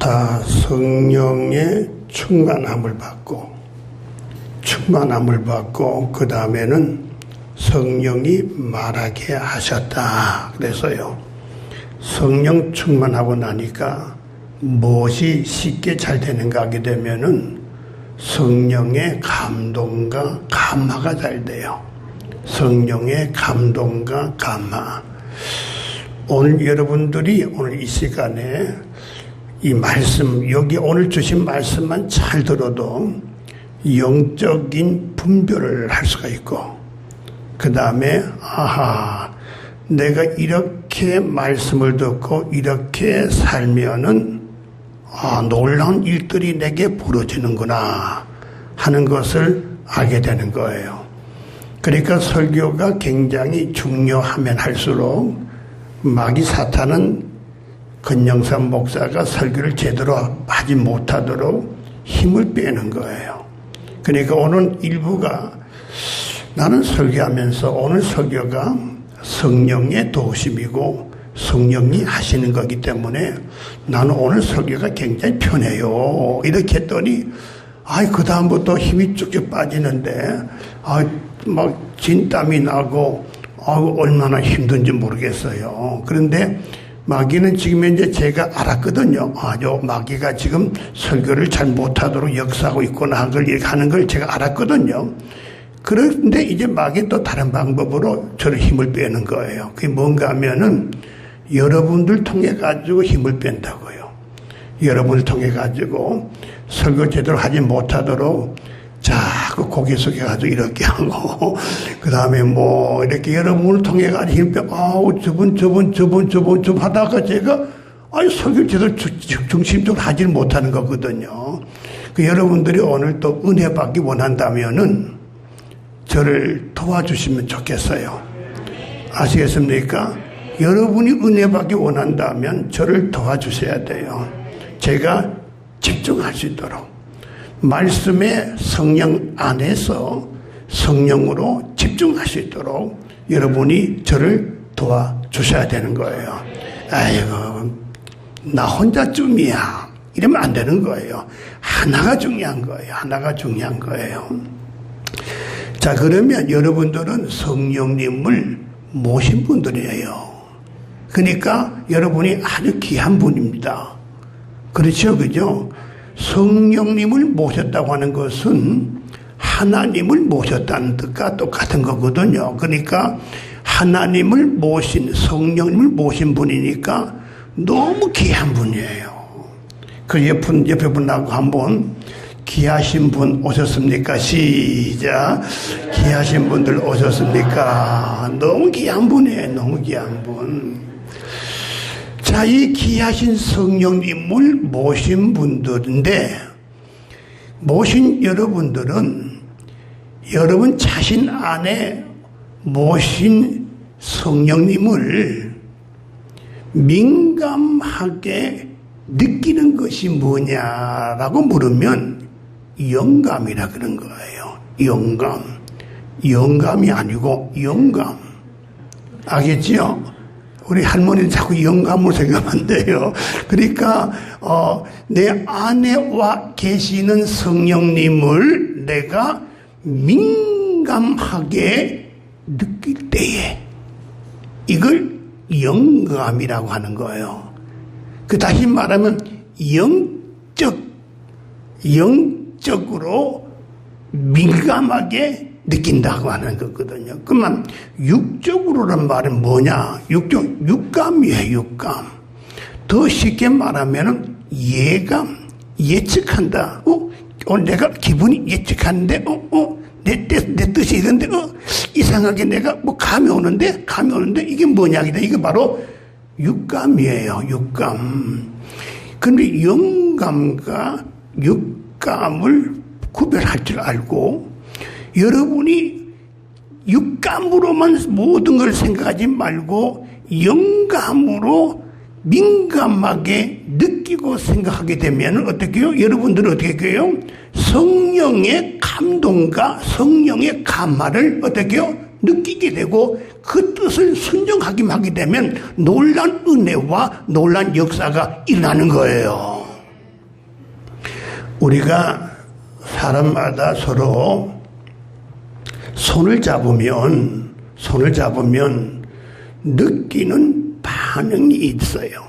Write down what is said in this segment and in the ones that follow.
다 성령의 충만함을 받고 그 다음에는 성령이 말하게 하셨다. 그래서요, 성령 충만하고 나니까 무엇이 쉽게 잘 되는가 하게 되면은 성령의 감동과 감화가 잘 돼요. 성령의 감동과 감화. 오늘 여러분들이 오늘 이 시간에 이 말씀, 여기 오늘 주신 말씀만 잘 들어도 영적인 분별을 할 수가 있고, 그 다음에 내가 이렇게 말씀을 듣고 이렇게 살면은 놀라운 일들이 내게 벌어지는구나 하는 것을 알게 되는 거예요. 그러니까 설교가 굉장히 중요하면 할수록 마귀 사탄은 권영삼 목사가 설교를 제대로 하지 못하도록 힘을 빼는 거예요. 그러니까 오늘 일부가 나는 설교하면서 오늘 설교가 성령의 도우심이고 성령이 하시는 거기 때문에 나는 오늘 설교가 굉장히 편해요. 이렇게 했더니 그 다음부터 힘이 쭉쭉 빠지는데 막 진땀이 나고 얼마나 힘든지 모르겠어요. 그런데 마귀는 지금 현재 제가 알았거든요. 요 마귀가 지금 설교를 잘 못하도록 역사하고 있구나 하는 걸 제가 알았거든요. 그런데 이제 마귀는 또 다른 방법으로 저를 힘을 빼는 거예요. 그게 뭔가 하면은 여러분들 통해 가지고 힘을 뺀다고요. 여러분을 통해 가지고 설교 제대로 하지 못하도록 자꾸 고개 숙여가지고 이렇게 하고, 그 다음에 뭐, 이렇게 여러분을 통해 가지고 힘을 빼, 저분 하다가 제가, 설교 제대로 중심적으로 하지 못하는 거거든요. 여러분들이 오늘 또 은혜 받기 원한다면은 저를 도와주시면 좋겠어요. 아시겠습니까? 여러분이 은혜 받기 원한다면 저를 도와주셔야 돼요. 제가 집중할 수 있도록. 말씀의 성령 안에서 성령으로 집중할 수 있도록 여러분이 저를 도와주셔야 되는 거예요. 나 혼자쯤이야 이러면 안 되는 거예요. 하나가 중요한 거예요. 자, 그러면 여러분들은 성령님을 모신 분들이에요. 그러니까 여러분이 아주 귀한 분입니다. 그렇죠, 그죠? 성령님을 모셨다고 하는 것은 하나님을 모셨다는 뜻과 똑같은 거거든요. 그러니까 하나님을 모신, 성령님을 모신 분이니까 너무 귀한 분이에요. 그 옆에 분하고 한번 귀하신 분 오셨습니까? 시작. 귀하신 분들 오셨습니까? 너무 귀한 분이에요. 너무 귀한 분. 자, 이 귀하신 성령님을 모신 분들인데, 모신 여러분들은 여러분 자신 안에 모신 성령님을 민감하게 느끼는 것이 뭐냐라고 물으면 영감이라 그런 거예요. 영감이 아니고 영감. 알겠지요? 우리 할머니는 자꾸 영감으로 생각하면 안 돼요. 그러니까 내 안에 와 계시는 성령님을 내가 민감하게 느낄 때에 이걸 영감이라고 하는 거예요. 다시 말하면 영적으로 민감하게 느낀다고 하는 거거든요. 그러면 육적으로란 말은 뭐냐? 육감이에요, 육감. 더 쉽게 말하면 예감, 예측한다. 오늘 내가 기분이 예측하는데, 내 뜻이 이런데, 이상하게 내가 감이 오는데, 이게 뭐냐? 이게 바로 육감이에요, 육감. 그런데 영감과 육감을 구별할 줄 알고, 여러분이 육감으로만 모든 걸 생각하지 말고 영감으로 민감하게 느끼고 생각하게 되면 어떻게 해요? 여러분들은 어떻게 해요? 성령의 감동과 성령의 감화를 어떻게 해요? 느끼게 되고 그 뜻을 순종하기만 하게 되면 놀란 은혜와 놀란 역사가 일어나는 거예요. 우리가 사람마다 서로 손을 잡으면 느끼는 반응이 있어요.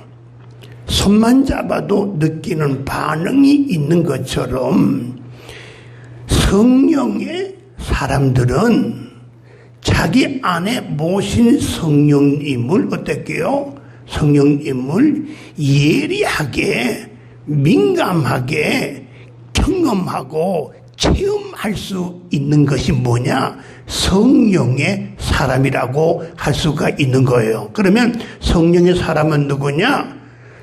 손만 잡아도 느끼는 반응이 있는 것처럼 성령의 사람들은 자기 안에 모신 성령님을 어떻게요? 성령님을 예리하게 민감하게 경험하고 체험할 수 있는 것이 뭐냐? 성령의 사람이라고 할 수가 있는 거예요. 그러면 성령의 사람은 누구냐?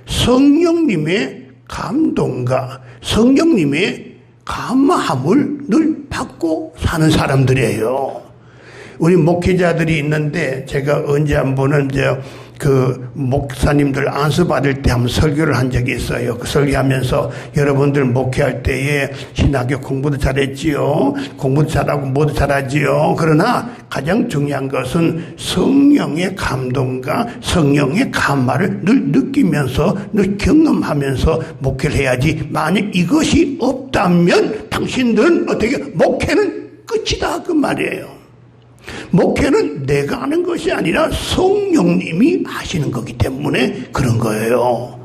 성령님의 감동과 성령님의 감화함을 늘 받고 사는 사람들이에요. 우리 목회자들이 있는데 제가 언제 한 번은 그 목사님들 안수 받을 때 한번 설교를 한 적이 있어요. 그 설교하면서 여러분들 목회할 때에 신학교 공부도 잘했지요. 공부도 잘하고 뭐도 잘하지요. 그러나 가장 중요한 것은 성령의 감동과 성령의 감화를 늘 느끼면서 늘 경험하면서 목회를 해야지. 만약 이것이 없다면 당신들은 어떻게 목회는 끝이다 그 말이에요. 목회는 내가 하는 것이 아니라 성령님이 하시는 거기 때문에 그런 거예요.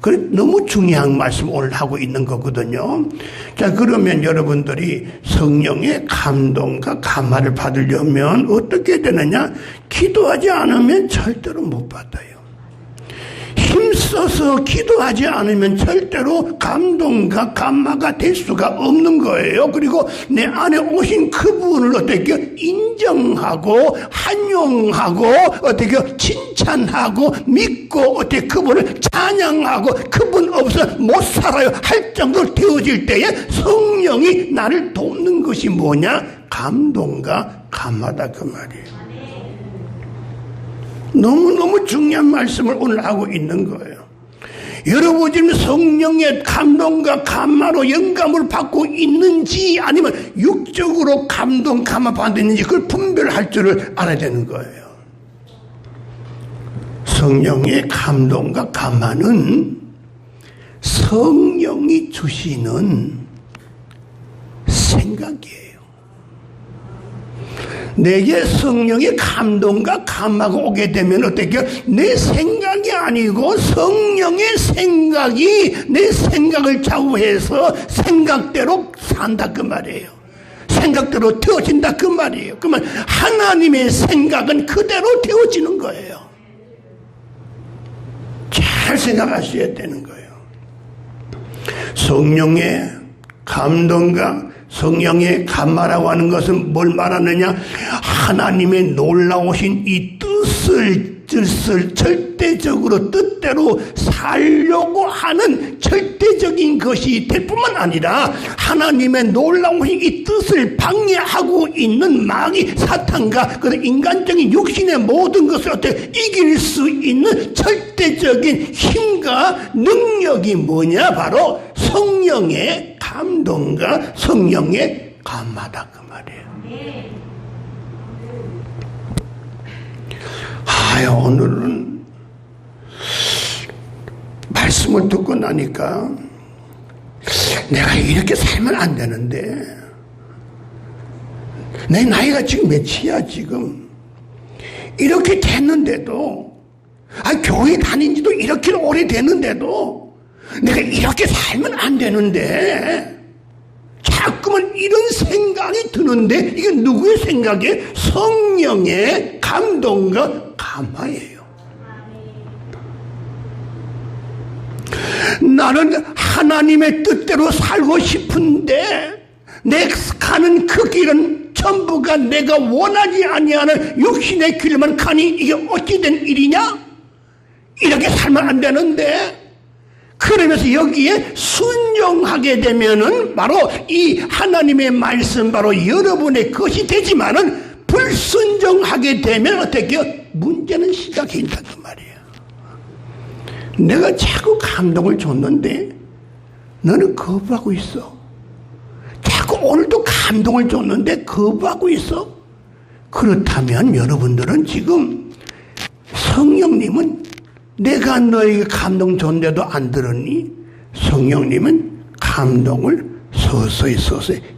그래, 너무 중요한 말씀 오늘 하고 있는 거거든요. 자, 그러면 여러분들이 성령의 감동과 감화를 받으려면 어떻게 되느냐? 기도하지 않으면 절대로 못 받아요. 힘써서 기도하지 않으면 절대로 감동과 감화가 될 수가 없는 거예요. 그리고 내 안에 오신 그분을 어떻게 인정하고 환영하고 어떻게 칭찬하고 믿고 어떻게 그분을 찬양하고 그분 없어 못 살아요 할 정도로 되어질 때에 성령이 나를 돕는 것이 뭐냐? 감동과 감화다 그 말이에요. 너무너무 중요한 말씀을 오늘 하고 있는 거예요. 여러분 지금 성령의 감동과 감화로 영감을 받고 있는지 아니면 육적으로 감동, 감화 받는지 그걸 분별할 줄을 알아야 되는 거예요. 성령의 감동과 감화는 성령이 주시는 생각이에요. 내게 성령의 감동과 감화가 오게 되면 어떻게 내 생각이 아니고 성령의 생각이 내 생각을 좌우해서 생각대로 산다 그 말이에요. 생각대로 되어진다 그 말이에요. 그러면 하나님의 생각은 그대로 되어지는 거예요. 잘 생각하셔야 되는 거예요. 성령의 감동과 성령의 감화라고 하는 것은 뭘 말하느냐? 하나님의 놀라우신 이 뜻을 절대적으로 뜻대로 살려고 하는 절대적인 것이 될 뿐만 아니라 하나님의 놀라우신 이 뜻을 방해하고 있는 마귀 사탄과 그 인간적인 육신의 모든 것을 어떻게 이길 수 있는 절대적인 힘과 능력이 뭐냐? 바로 성령의 감동과 성령의 감화다 그 말이에요. 오늘은 말씀을 듣고 나니까 내가 이렇게 살면 안 되는데 내 나이가 지금 몇이야 지금 이렇게 됐는데도 교회 다닌 지도 이렇게 오래됐는데도 내가 이렇게 살면 안 되는데 자꾸만 이런 생각이 드는데 이게 누구의 생각이에요? 성령의 감동과 감화예요. 나는 하나님의 뜻대로 살고 싶은데 내 가는 그 길은 전부가 내가 원하지 아니하는 육신의 길만 가니 이게 어찌 된 일이냐? 이렇게 살면 안 되는데 그러면서 여기에 순종하게 되면은 바로 이 하나님의 말씀 바로 여러분의 것이 되지만은 불순종하게 되면 어떻게 문제는 시작된다 그 말이에요. 내가 자꾸 감동을 줬는데 너는 거부하고 있어. 자꾸 오늘도 감동을 줬는데 거부하고 있어. 그렇다면 여러분들은 지금 성령님은 내가 너에게 감동 줬는데도 안 들었니? 성령님은 감동을 서서히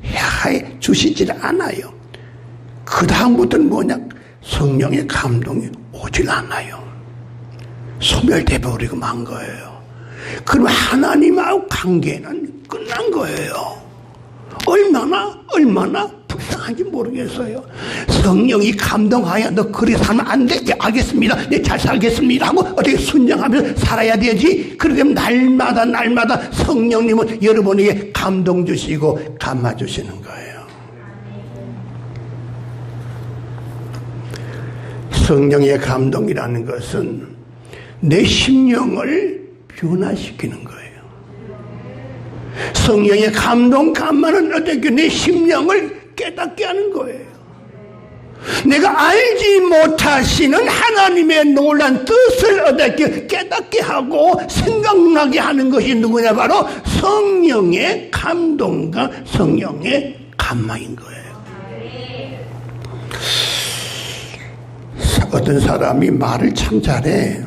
해 주시질 않아요. 그 다음부터는 뭐냐? 성령의 감동이 오질 않아요. 소멸돼 버리고 만 거예요. 그럼 하나님하고 관계는 끝난 거예요. 얼마나 불쌍한지 모르겠어요. 성령이 감동하여 너 그리 살면 안 돼. 네, 알겠습니다. 네, 잘 살겠습니다 하고 어떻게 순종하면서 살아야 되지. 그렇게 날마다 성령님은 여러분에게 감동 주시고 감화 주시는 거예요. 성령의 감동이라는 것은 내 심령을 변화시키는 거예요. 성령의 감동, 감화는 어떻게 내 심령을 깨닫게 하는 거예요. 내가 알지 못하시는 하나님의 놀란 뜻을 어떻게 깨닫게 하고 생각나게 하는 것이 누구냐? 바로 성령의 감동과 성령의 감화인 거예요. 어떤 사람이 말을 참 잘해.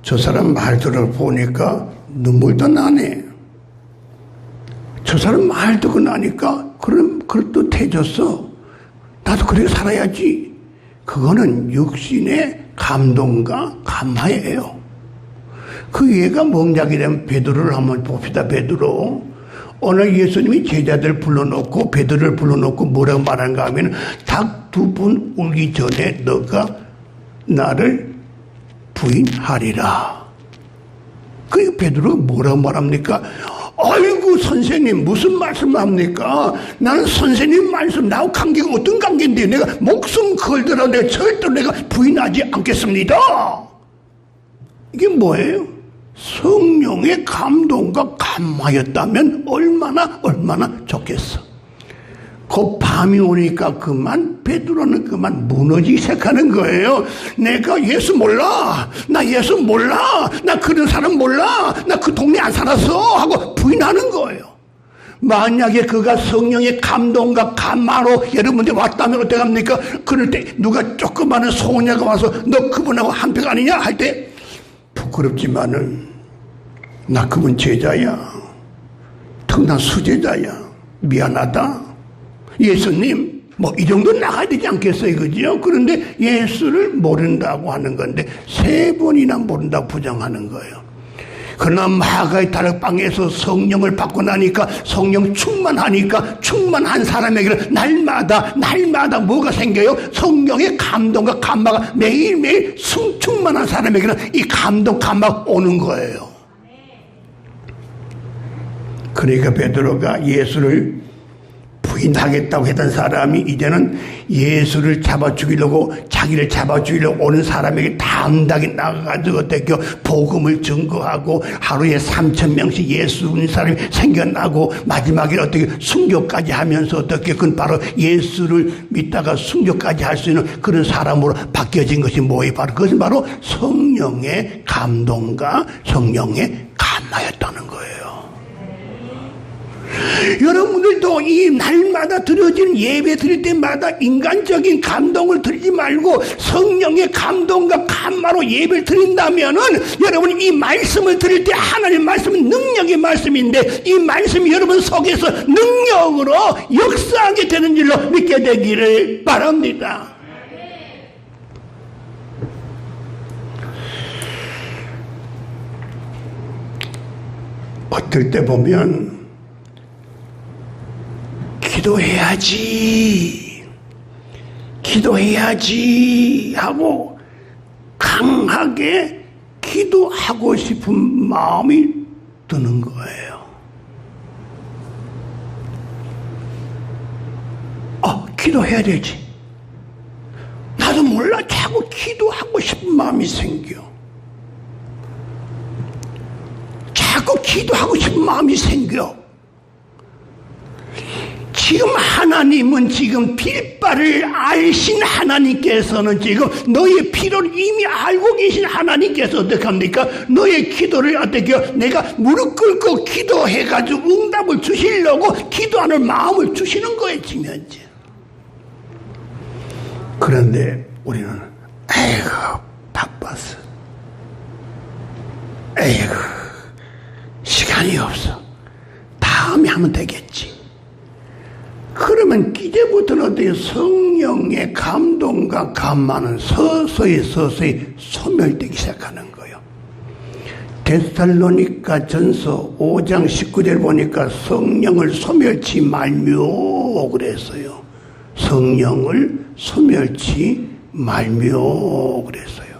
저 사람 말 들어보니까 눈물도 나네. 저 사람 말 듣고 나니까 그럴듯해졌어. 나도 그렇게 살아야지. 그거는 육신의 감동과 감화예요. 그 예가 뭔지 되면 베드로를 한번 봅시다. 베드로. 오늘 예수님이 제자들 불러놓고 베드로를 불러놓고 뭐라고 말하는가 하면 닭 2번 울기 전에 너가 나를 부인하리라. 그 베드로가 뭐라고 말합니까? 아이고 선생님 무슨 말씀합니까? 나는 선생님 말씀 나하고 관계가 어떤 관계인데 내가 목숨 걸더라도 내가 절대로 내가 부인하지 않겠습니다. 이게 뭐예요? 성령의 감동과 감화였다면 얼마나 좋겠어. 그 밤이 오니까 베드로는 그만 무너지기 시작하는 거예요. 내가 예수 몰라. 나 예수 몰라. 나 그런 사람 몰라. 나 그 동네 안 살았어. 하고 부인하는 거예요. 만약에 그가 성령의 감동과 감화로 여러분들 왔다면 어떡합니까? 그럴 때 누가 조그마한 소녀가 와서 너 그분하고 한패 아니냐? 할 때 부끄럽지만은 나 그분 제자야. 특난 수제자야. 미안하다. 예수님, 이 정도 나가야 되지 않겠어요? 그죠? 그런데 예수를 모른다고 하는 건데, 3번이나 모른다고 부정하는 거예요. 그러나 마가의 다락방에서 성령을 받고 나니까, 성령 충만하니까, 충만한 사람에게는 날마다 뭐가 생겨요? 성령의 감동과 감화가 매일매일 충만한 사람에게는 이 감동, 감화가 오는 거예요. 그러니까 베드로가 예수를 부인하겠다고 했던 사람이 이제는 예수를 잡아 죽이려고 자기를 잡아 죽이려고 오는 사람에게 담당이 나가가지고 어떻게 복음을 증거하고 하루에 3,000명씩 예수 믿는 사람이 생겨나고 마지막에 어떻게 순교까지 하면서 어떻게 그건 바로 예수를 믿다가 순교까지 할 수 있는 그런 사람으로 바뀌어진 것이 뭐예요? 바로 그것은 바로 성령의 감동과 성령의 감화였다는 거예요. 여러분들도 이 날마다 드려지는 예배 드릴 때마다 인간적인 감동을 드리지 말고 성령의 감동과 감화로 예배를 드린다면은 여러분 이 말씀을 드릴 때 하나님 말씀은 능력의 말씀인데 이 말씀이 여러분 속에서 능력으로 역사하게 되는 줄로 믿게 되기를 바랍니다. 어떨 때 보면 기도해야지 하고 강하게 기도하고 싶은 마음이 드는 거예요. 기도해야 되지. 나도 몰라 자꾸 기도하고 싶은 마음이 생겨. 자꾸 기도하고 싶은 마음이 생겨. 지금 하나님은 지금 빌바를 아신 하나님께서는 지금 너의 필요를 이미 알고 계신 하나님께서 어떻게 합니까? 너의 기도를 어떻게 내가 무릎 꿇고 기도해가지고 응답을 주시려고 기도하는 마음을 주시는 거예요 지금 현재. 그런데 우리는 에이구 바빴어. 에이구 시간이 없어. 참여하면 되겠지. 그러면 이제부터는 어떻게 성령의 감동과 감화는 서서히 소멸되기 시작하는 거예요. 데살로니가 전서 5장 19절 보니까 성령을 소멸치 말며 그랬어요. 성령을 소멸치 말며 그랬어요.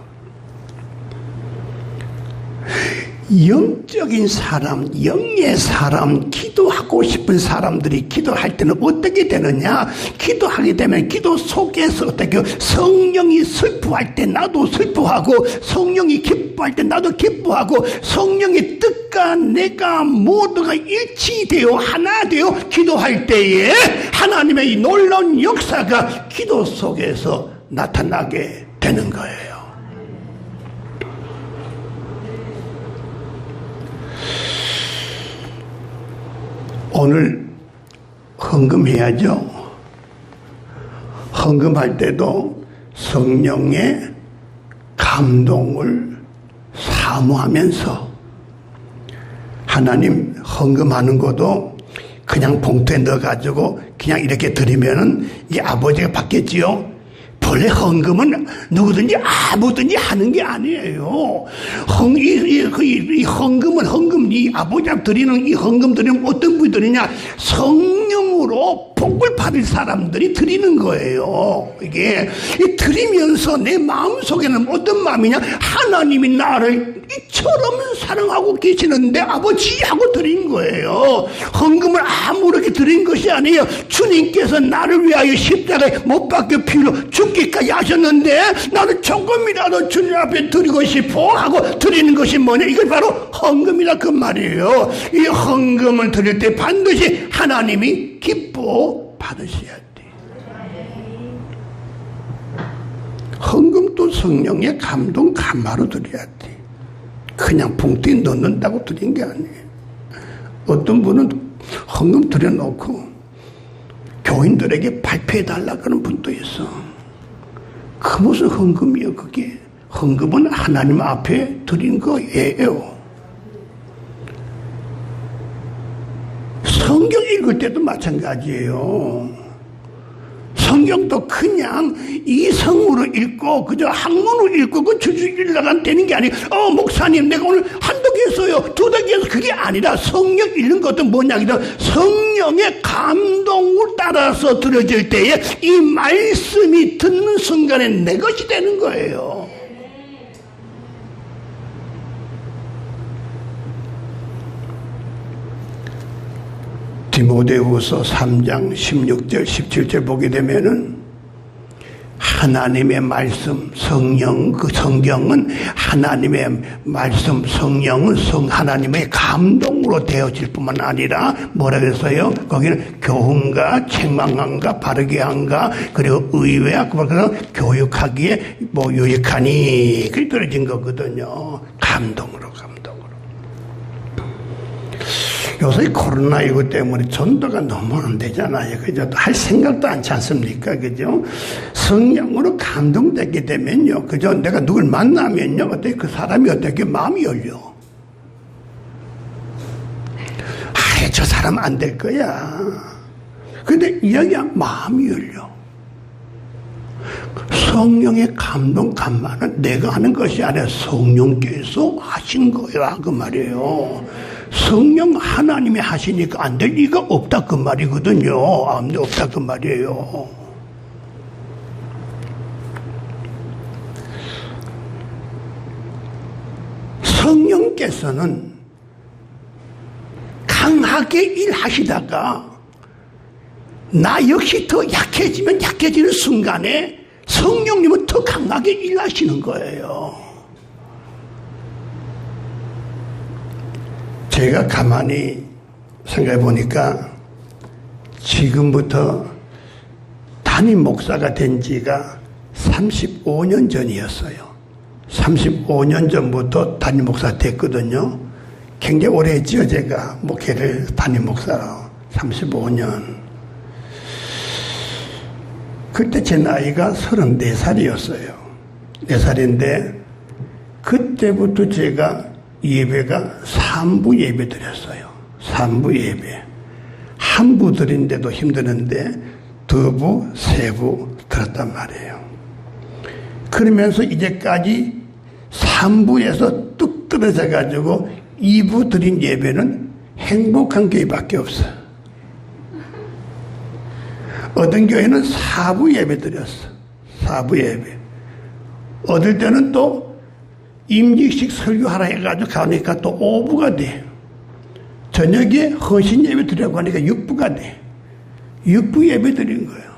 영적인 사람, 영의 사람, 기도하고 싶은 사람들이 기도할 때는 어떻게 되느냐? 기도하게 되면 기도 속에서 어떻게 성령이 슬퍼할 때 나도 슬퍼하고, 성령이 기뻐할 때 나도 기뻐하고, 성령의 뜻과 내가 모두가 일치되어 하나 되어 기도할 때에 하나님의 이 놀라운 역사가 기도 속에서 나타나게 되는 거예요. 오늘 헌금해야죠. 헌금할 때도 성령의 감동을 사모하면서, 하나님 헌금하는 것도 그냥 봉투에 넣어가지고 그냥 이렇게 드리면은 이 아버지가 받겠지요. 본래 헌금은 누구든지 아무든지 하는 게 아니에요. 이 헌금은 이 아버지한테 드리는 이 헌금 드리는 어떤 분이 드리냐? 성령으로 복을 받을 사람들이 드리는 거예요. 이게 드리면서 내 마음속에는 어떤 마음이냐? 하나님이 나를 이처럼 사랑하고 계시는데 아버지 하고 드린 거예요. 헌금을 아무렇게 드린 것이 아니에요. 주님께서 나를 위하여 십자가에 못 박혀 피로 죽기까지 하셨는데 나는 조금이라도 주님 앞에 드리고 싶어 하고 드리는 것이 뭐냐? 이걸 바로 헌금이라 그 말이에요. 이 헌금을 드릴 때 반드시 하나님이 기뻐 받으셔야 돼. 헌금도 성령의 감동 감화로 드려야 돼. 그냥 봉투에 넣는다고 드린 게 아니에요. 어떤 분은 헌금 들여놓고 교인들에게 발표해달라고 하는 분도 있어. 그 무슨 헌금이에요 그게. 헌금은 하나님 앞에 드린 거예요. 성경 읽을 때도 마찬가지예요. 성경도 그냥 이성으로 읽고 그저 학문으로 읽고 그 주주 읽으려고 되는 게 아니에요. 목사님 내가 오늘 한 덕 했어요, 두 덕 했어요. 그게 아니라 성경 읽는 것도 뭐냐? 성령의 감동을 따라서 들어질 때에 이 말씀이 듣는 순간에 내 것이 되는 거예요. 디모데후서 3장 16절 17절 보게 되면은 하나님의 말씀 성령, 그 성경은 하나님의 말씀 성령은 하나님의 감동으로 되어질 뿐만 아니라 뭐라 그랬어요? 거기는 교훈과 책망함과 바르게 함과 그리고 의외와 그래서 교육하기에 뭐 유익하니 그렇게 떨어진 거거든요. 감동으로. 요새 코로나19 때문에 전도가 너무 안 되잖아요. 그죠? 할 생각도 않지 않습니까? 그죠? 성령으로 감동되게 되면요. 그죠? 내가 누굴 만나면요. 어떻게 그 사람이 어떻게 마음이 열려. 저 사람 안 될 거야. 근데 이야기야 마음이 열려. 성령의 감동, 감화는 내가 하는 것이 아니라 성령께서 하신 거야. 그 말이에요. 성령 하나님이 하시니까 안 될 리가 없다 그 말이거든요. 없다 그 말이에요. 성령께서는 강하게 일하시다가 나 역시 더 약해지면 약해지는 순간에 성령님은 더 강하게 일하시는 거예요. 제가 가만히 생각해 보니까 지금부터 담임 목사가 된 지가 35년 전이었어요. 35년 전부터 담임 목사 됐거든요. 굉장히 오래 했죠. 제가 목회를 담임 목사로 35년. 그때 제 나이가 34살이었어요. 4살인데 그때부터 제가 예배가 3부 예배 드렸어요. 3부 예배. 한부 드린데도 힘드는데 두부, 세부 들었단 말이에요. 그러면서 이제까지 3부에서 뚝 떨어져 가지고 2부 드린 예배는 행복한 교회밖에 없어. 어떤 교회는 4부 예배 드렸어. 4부 예배. 어떨 때는 또 임직식 설교하라 해가지고 가니까 또 5부가 돼. 저녁에 헌신 예배 드리라고 하니까 6부가 돼. 6부 예배 드린 거예요.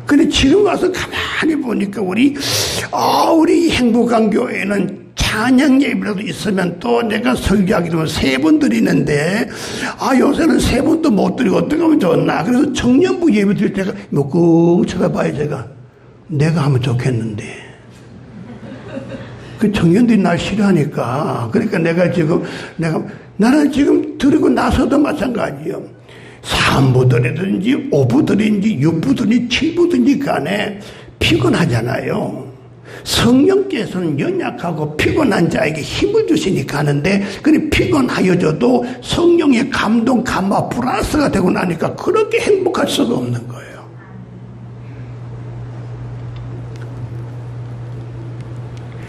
근데 지금 와서 가만히 보니까 우리 행복한 교회는 찬양 예배라도 있으면 또 내가 설교하기 되면 3번 드리는데, 요새는 3번도 못 드리고 어떻게 하면 좋나. 그래서 청년부 예배 드릴 때가 뭐 꾹 쳐다봐요, 제가. 내가 하면 좋겠는데. 그 청년들이 날 싫어하니까. 그러니까 나는 지금 드리고 나서도 마찬가지요. 3부 드리든지 5부 드리든지 6부 드리든지 7부 드리든지 간에 피곤하잖아요. 성령께서는 연약하고 피곤한 자에게 힘을 주시니까 하는데, 그래 피곤하여져도 성령의 감동, 감화, 플러스가 되고 나니까 그렇게 행복할 수가 없는 거예요.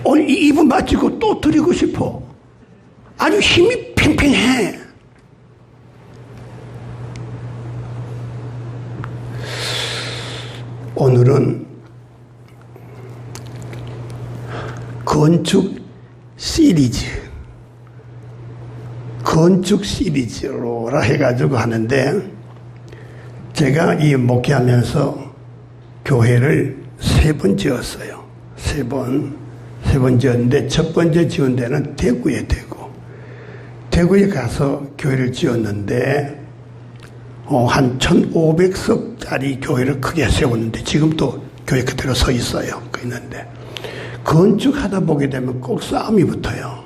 오늘 이 2부 마치고 또 드리고 싶어. 아주 힘이 팽팽해. 오늘은 건축 시리즈로 해가지고 하는데, 제가 이 목회하면서 교회를 3번 지었어요. 3번 지었는데, 첫 번째 지은 데는 대구에 가서 교회를 지었는데, 한 1,500석짜리 교회를 크게 세웠는데, 지금도 교회 그대로 서 있어요. 그 있는데, 건축하다 보게 되면 꼭 싸움이 붙어요.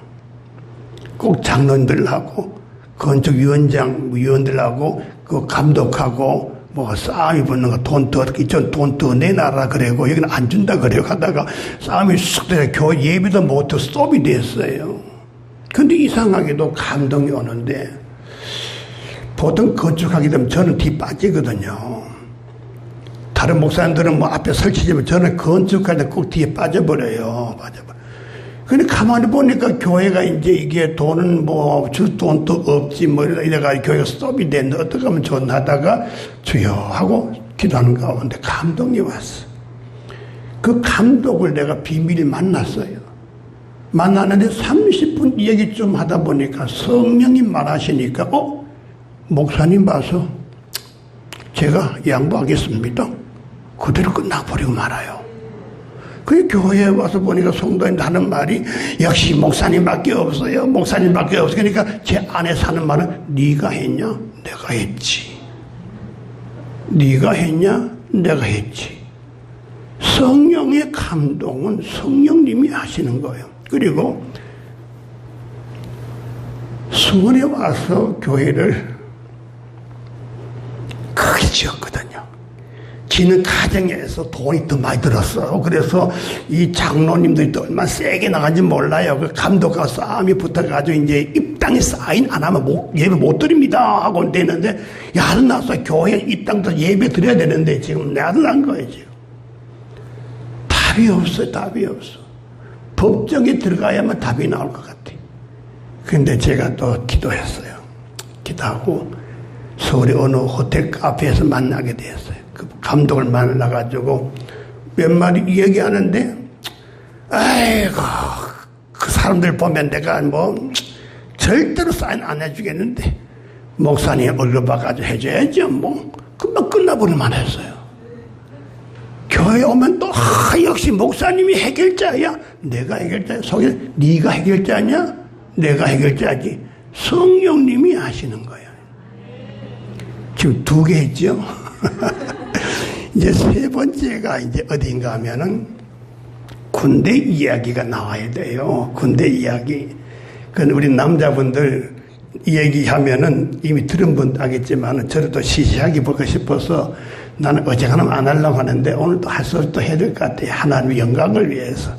꼭 장로님들하고 건축위원들하고 그 감독하고 뭐 싸움이 붙는 거, 이쪽 돈 더 내놔라 그러고 여기는 안 준다 그래요. 하다가 싸움이 쑥 돼서 교회 예배도 못해서 스톱이 됐어요. 근데 이상하게도 감동이 오는데, 보통 건축하게 되면 저는 뒤 빠지거든요. 다른 목사님들은 뭐 앞에 설치지만 저는 건축할 때 꼭 뒤에 빠져버려요. 근데 가만히 보니까 교회가 이제 이게 돈은 뭐 줄 돈도 없지 뭐 이래가 교회가 스톱이 됐는데 어떻게 하면 좋나 하다가 주여 하고 기도하는 가운데 감동이 왔어. 그 감독을 내가 비밀히 만났어요. 만나는데 30분 얘기 좀 하다 보니까 성령이 말하시니까 목사님 봐서 제가 양보하겠습니다. 그대로 끝나버리고 말아요. 그 교회에 와서 보니까 성도님들 하는 말이 역시 목사님밖에 없어요. 목사님밖에 없어요. 그러니까 제 안에 사는 말은 네가 했냐? 내가 했지. 네가 했냐? 내가 했지. 성령의 감동은 성령님이 하시는 거예요. 그리고 수원에 와서 교회를 크게 지었거든요. 지는 가정에서 돈이 더 많이 들었어. 그래서 이 장로님들이 또 얼마나 세게 나간지 몰라요. 그 감독과 싸움이 붙어가지고 이제 입당에 사인 안 하면 예배 못 드립니다 하고 되는데, 아들 나서 교회 입당도 예배 드려야 되는데 지금 내 아들 난 거예요. 지금 답이 없어. 법정에 들어가야만 답이 나올 것 같아. 근데 제가 또 기도했어요. 기도하고 서울의 어느 호텔 카페에서 만나게 되었어요. 그 감독을 만나가지고 몇 마디 얘기하는데, 아이고, 그 사람들 보면 내가 뭐 절대로 사인 안 해주겠는데, 목사님 얼굴 봐가지고 해줘야죠. 뭐 금방 끝나버릴만 했어요. 교회 오면 또 역시 목사님이 해결자야. 내가 해결자야. 속에 네가 해결자냐? 내가 해결자지. 성령님이 하시는 거예요. 지금 2개 했죠. 이제 3번째가 이제 어딘가 하면은 군대 이야기가 나와야 돼요. 군대 이야기. 그건 우리 남자분들 얘기하면은 이미 들은 분도 알겠지만 저를 시시하게 보고 싶어서 나는 어제가는 안 하려고 하는데 오늘도 할 수 없이 또 해야 될 것 같아요. 하나님의 영광을 위해서.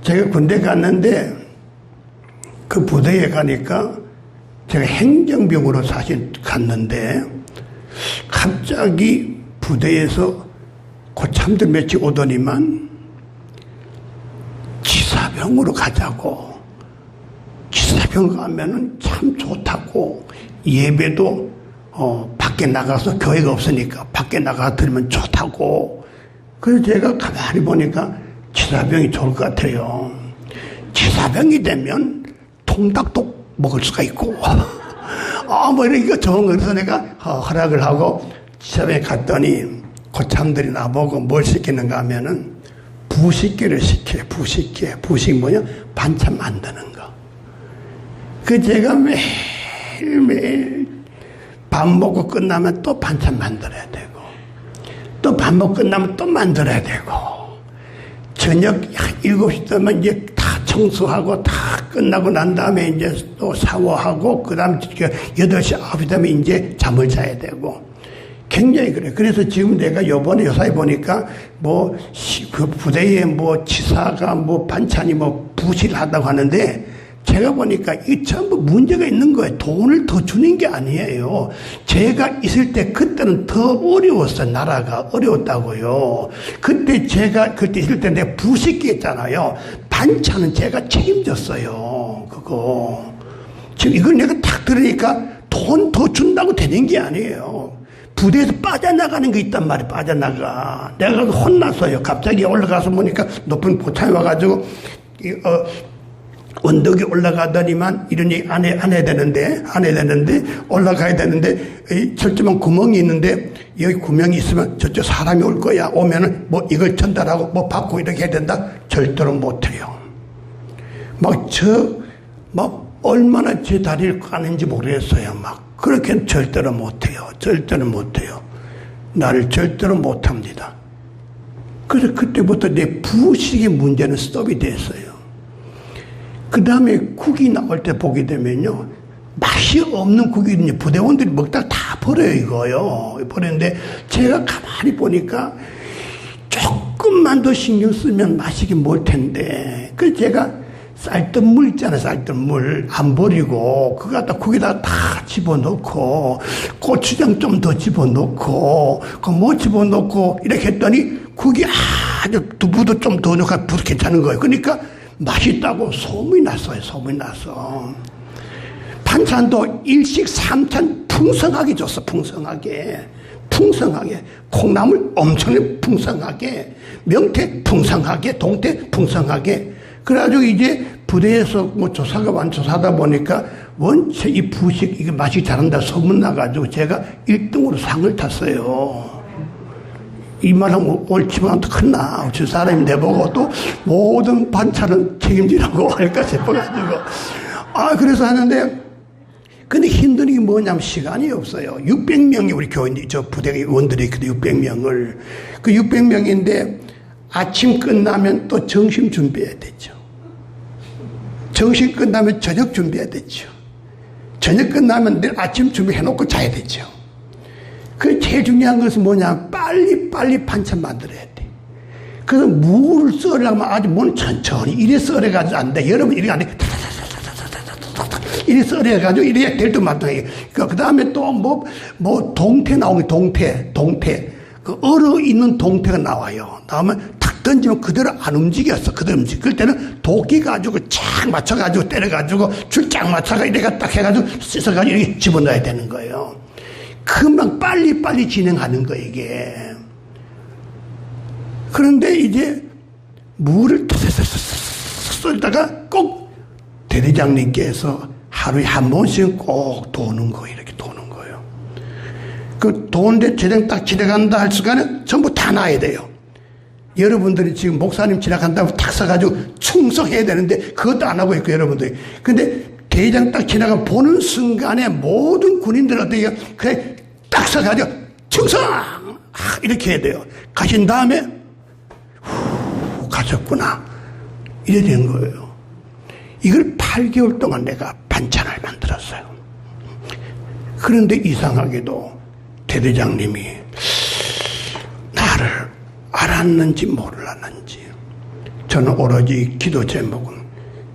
제가 군대 갔는데 그 부대에 가니까 제가 행정병으로 사실 갔는데 갑자기 부대에서 고참들 몇이 오더니만 지사병으로 가자고. 지사병 가면은 참 좋다고. 예배도 밖에 나가서 교회가 없으니까 밖에 나가 들으면 좋다고. 그래서 제가 가만히 보니까 지사병이 좋을 것 같아요. 지사병이 되면 통닭도 먹을 수가 있고 뭐 이러니까 좋은 거. 그래서 내가 허락을 하고 지사병에 갔더니 고참들이 나보고 뭘 시키는가 하면은 부식기를 시켜요. 부식 뭐냐? 반찬 만드는 거. 그 제가 매일매일 밥 먹고 끝나면 또 반찬 만들어야 되고 또 밥 먹고 끝나면 또 만들어야 되고 저녁 7시 되면 이제 다 청소하고 다 끝나고 난 다음에 이제 또 샤워하고 그 다음에 8시, 9시 되면 이제 잠을 자야 되고 굉장히 그래. 그래서 지금 내가 요번에 요사에 보니까 그 부대에 지사가 반찬이 부실을 하다고 하는데 제가 보니까 이 전부 문제가 있는 거예요. 돈을 더 주는 게 아니에요. 제가 있을 때 그때는 더 어려웠어요. 나라가 어려웠다고요. 그때 있을 때 내가 부식기 했잖아요. 반찬은 제가 책임졌어요. 그거. 지금 이걸 내가 딱 들으니까 돈 더 준다고 되는 게 아니에요. 부대에서 빠져나가는 게 있단 말이에요. 빠져나가. 내가 혼났어요. 갑자기 올라가서 보니까 높은 고참이 와가지고 언덕에 올라가더니만 이런 얘기 안 해야 되는데 올라가야 되는데 철조망 구멍이 있는데 여기 구멍이 있으면 저쪽 사람이 올 거야. 오면은 이걸 전달하고 받고 이렇게 해야 된다. 절대로 못해요. 얼마나 제 다리를 까는지 모르겠어요. 그렇게 절대로 못해요. 절대로 못해요. 나를 절대로 못합니다. 그래서 그때부터 내 부식의 문제는 스톱이 됐어요. 그 다음에 국이 나올 때 보게 되면요. 맛이 없는 국이든요. 부대원들이 먹다가 다 버려요, 이거요. 버리는데 제가 가만히 보니까 조금만 더 신경 쓰면 맛이긴 뭘 텐데. 그래서 제가 쌀뜨물 있잖아요, 쌀뜨물. 안 버리고, 그거 갖다 국에다 다 집어넣고, 고추장 좀 더 집어넣고, 집어넣고, 이렇게 했더니 국이 아주 두부도 좀 더 넣고 괜찮은 거예요. 그러니까 맛있다고 소문이 났어요. 소문이 나서. 반찬도 일식 삼찬 풍성하게 줬어. 풍성하게. 콩나물 엄청 풍성하게. 명태 풍성하게. 동태 풍성하게. 그래가지고 이제 부대에서 조사하다 보니까 원체 이 부식 이게 맛이 잘한다 소문나가지고 제가 1등으로 상을 탔어요. 이 말하면 옳지만 큰나. 저 사람이 내보고 또 모든 반찬은 책임지라고 할까 싶어가지고. 그래서 하는데, 근데 힘든 게 뭐냐면 시간이 없어요. 600명이 우리 교인들이, 저 부대 의원들이 600명을. 그 600명인데 아침 끝나면 또 점심 준비해야 되죠. 점심 끝나면 저녁 준비해야 되죠. 저녁 끝나면 내일 아침 준비해놓고 자야 되죠. 그 제일 중요한 것은 뭐냐, 빨리 반찬 만들어야 돼. 그래서 무를 썰으려면 아주 무는 천천히 이래 썰어가지고 안 돼. 여러분 이래 안 돼. 이래 썰어가지고 이래야 될 듯 말듯해. 그 다음에 또 동태 나오면 동태. 그 얼어 있는 동태가 나와요. 나오면 탁 던지면 그대로 안 움직였어. 그대로 움직여. 그럴 때는 도끼 가지고 쫙 맞춰가지고 때려가지고 줄 쫙 맞춰가 이래가 딱 해가지고 씻어가지고 이렇게 집어넣어야 되는 거예요. 금방 빨리 진행하는 거 이게. 그런데 이제 무를 썰다가 꼭 대대장님께서 하루에 한 번씩은 꼭 도는 거 이렇게 도는 거예요. 그 도는데 재정 딱 지나간다 할 순간에 전부 다 놔야 돼요. 여러분들이 지금 목사님 지나간다고 탁 서가지고 충성해야 되는데 그것도 안 하고 있고 여러분들이. 근데 대장 딱 지나가 보는 순간에 모든 군인들 어떻게 그래 딱 서가지고 충성 이렇게 해야 돼요. 가신 다음에 가셨구나 이래 된 거예요. 이걸 8개월 동안 내가 반찬을 만들었어요. 그런데 이상하게도 대대장님이 나를 알았는지 몰랐는지 저는 오로지 기도 제목은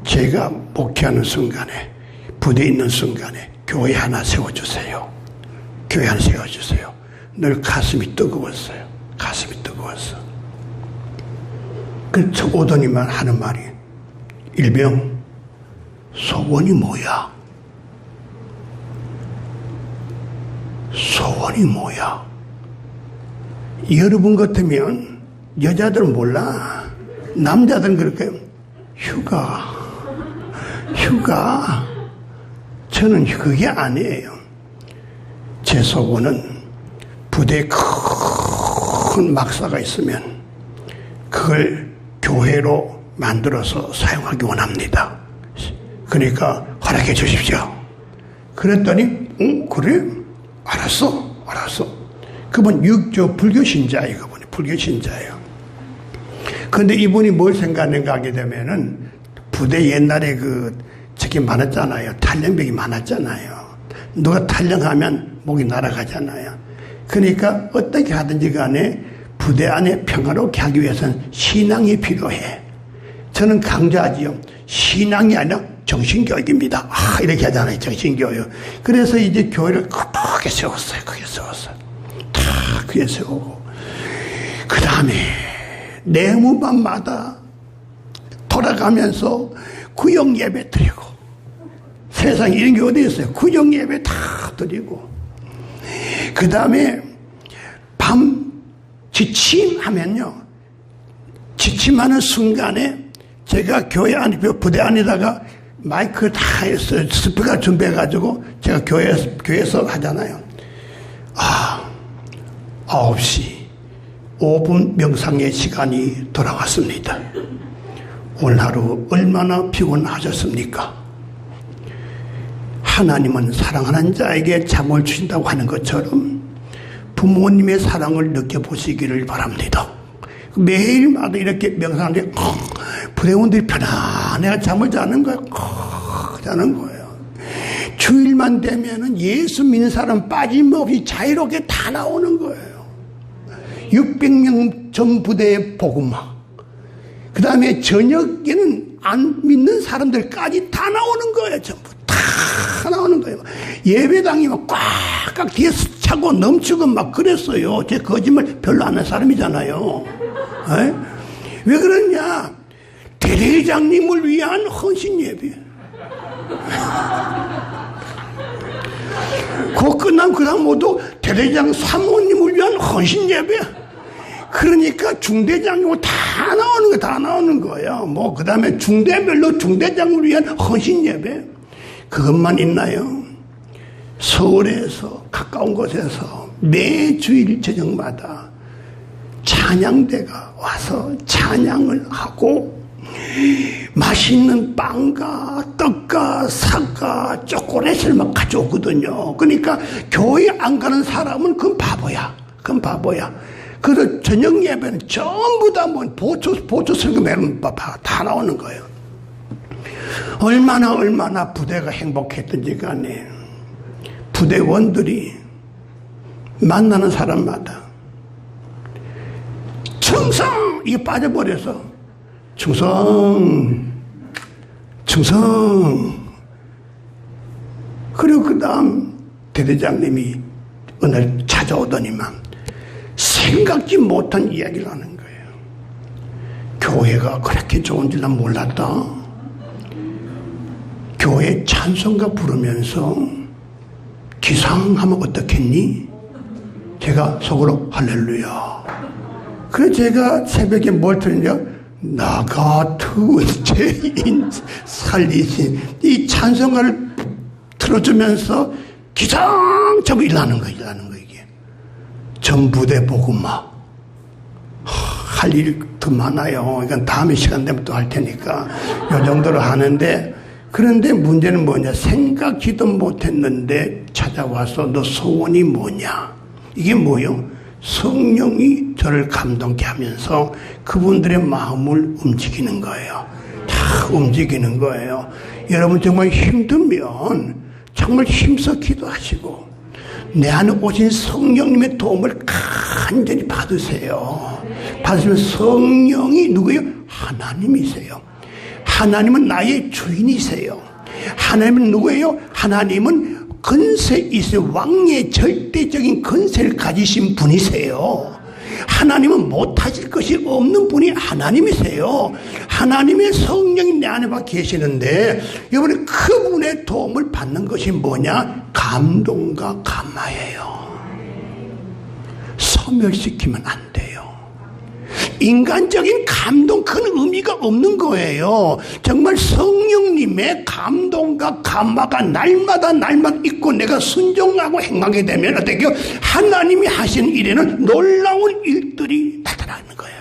제가 목회하는 순간에 부대에 있는 순간에 교회 하나 세워주세요. 교회 하나 세워주세요. 늘 가슴이 뜨거웠어요. 가슴이 뜨거웠어. 그래서 오더니만 하는 말이, 일병, 소원이 뭐야? 소원이 뭐야? 여러분 같으면, 여자들은 몰라. 남자들은 그렇게, 휴가. 저는 그게 아니에요. 제 소원은 부대에 큰 막사가 있으면 그걸 교회로 만들어서 사용하기 원합니다. 그러니까 허락해 주십시오. 그랬더니 그래? 알았어. 그분 육조 불교 신자예요. 그분이 불교 신자예요. 그런데 이분이 뭘 생각하는가 하게 되면은 부대 옛날에 저기 많았잖아요. 탈령병이 많았잖아요. 누가 탈령하면 목이 날아가잖아요. 그러니까 어떻게 하든지 간에 부대 안에 평화롭게 하기 위해서는 신앙이 필요해. 저는 강조하지요. 신앙이 아니라 정신교육입니다. 이렇게 하잖아요. 정신교육. 그래서 이제 교회를 크게 세웠어요. 다 크게 세우고. 그 다음에 내무반마다 돌아가면서 구역 예배 드리고. 세상에 이런 게 어디 있어요? 구역 예배 다 드리고. 그 다음에 밤 지침하면요. 지침하는 순간에 제가 교회 안에, 부대 안에다가 마이크 다 했어요. 스피커 준비해가지고 제가 교회에서 하잖아요. 9시 5분 명상의 시간이 돌아왔습니다. 오늘 하루 얼마나 피곤하셨습니까? 하나님은 사랑하는 자에게 잠을 주신다고 하는 것처럼 부모님의 사랑을 느껴보시기를 바랍니다. 매일마다 이렇게 명상하는데 부대원들이 편안해가 잠을 자는 거예요. 주일만 되면은 예수 믿는 사람 빠짐없이 자유롭게 다 나오는 거예요. 600명 전 부대의 복음화. 그 다음에 저녁에는 안 믿는 사람들까지 다 나오는 거예요. 전부 다 나오는 거예요. 예배당이 막 꽉꽉 뒤에 차고 넘치고 막 그랬어요. 제 거짓말 별로 안 하는 사람이잖아요. 왜 그러냐? 대대장님을 위한 헌신 예배. 그거 끝나면 그 다음 모두 대대장 사모님을 위한 헌신 예배. 그러니까 중대장님을 다 나오는 거예요. 그 다음에 중대별로 중대장을 위한 헌신 예배. 그것만 있나요? 서울에서 가까운 곳에서 매주일 저녁마다 찬양대가 와서 찬양을 하고 맛있는 빵과 떡과 사과, 초콜릿을 막 가져오거든요. 그러니까 교회 안 가는 사람은 그건 바보야. 그래서 저녁 예배는 전부 다 보초 설교매는 다 나오는 거예요. 얼마나 부대가 행복했던지 간에 부대원들이 만나는 사람마다 충성! 이게 빠져버려서 충성. 그리고 그 다음 대대장님이 어느 날 찾아오더니만 생각지 못한 이야기를 하는 거예요. 교회가 그렇게 좋은 줄 난 몰랐다. 교회 찬송가 부르면서 기상하면 어떻겠니? 제가 속으로 할렐루야. 그래서 제가 새벽에 뭘 들으냐? 나 같은 죄인 살리신 이 찬송가를 틀어주면서 기상적으로 일어나는 거예요. 이게 전부대 복음화. 할 일이 더 많아요. 이건 다음에 시간 되면 또 할 테니까 이 정도로 하는데, 그런데 문제는 뭐냐? 생각지도 못했는데 찾아와서 너 소원이 뭐냐? 이게 뭐요? 성령이 저를 감동케 하면서 그분들의 마음을 움직이는 거예요. 다 움직이는 거예요. 여러분 정말 힘들면 정말 힘써 기도하시고 내 안에 오신 성령님의 도움을 간절히 받으세요. 받으시면 성령이 누구예요? 하나님이세요. 하나님은 나의 주인이세요. 하나님은 누구예요? 하나님은 건세 있어요. 왕의 절대적인 건세를 가지신 분이세요. 하나님은 못하실 것이 없는 분이 하나님이세요. 하나님의 성령이 내 안에 막 계시는데 이번에 그분의 도움을 받는 것이 뭐냐? 감동과 감화예요. 소멸시키면 안 돼요. 인간적인 감동, 큰 의미가 없는 거예요. 정말 성령님의 감동과 감화가 날마다 있고 내가 순종하고 행하게 되면 어떻게 해요? 하나님이 하신 일에는 놀라운 일들이 나타나는 거예요.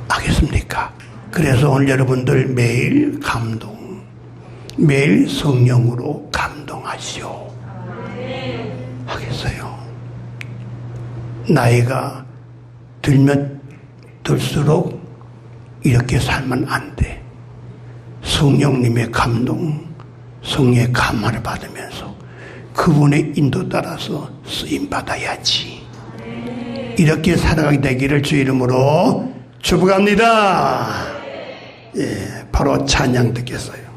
알겠습니까? 그래서 오늘 여러분들 매일 감동, 매일 성령으로 감동하시오. 하겠어요. 나이가 들면 들수록 이렇게 살면 안 돼. 성령님의 감동, 성령의 감화를 받으면서 그분의 인도 따라서 쓰임 받아야지. 이렇게 살아가게 되기를 주 이름으로 축복합니다. 예, 바로 찬양 듣겠어요.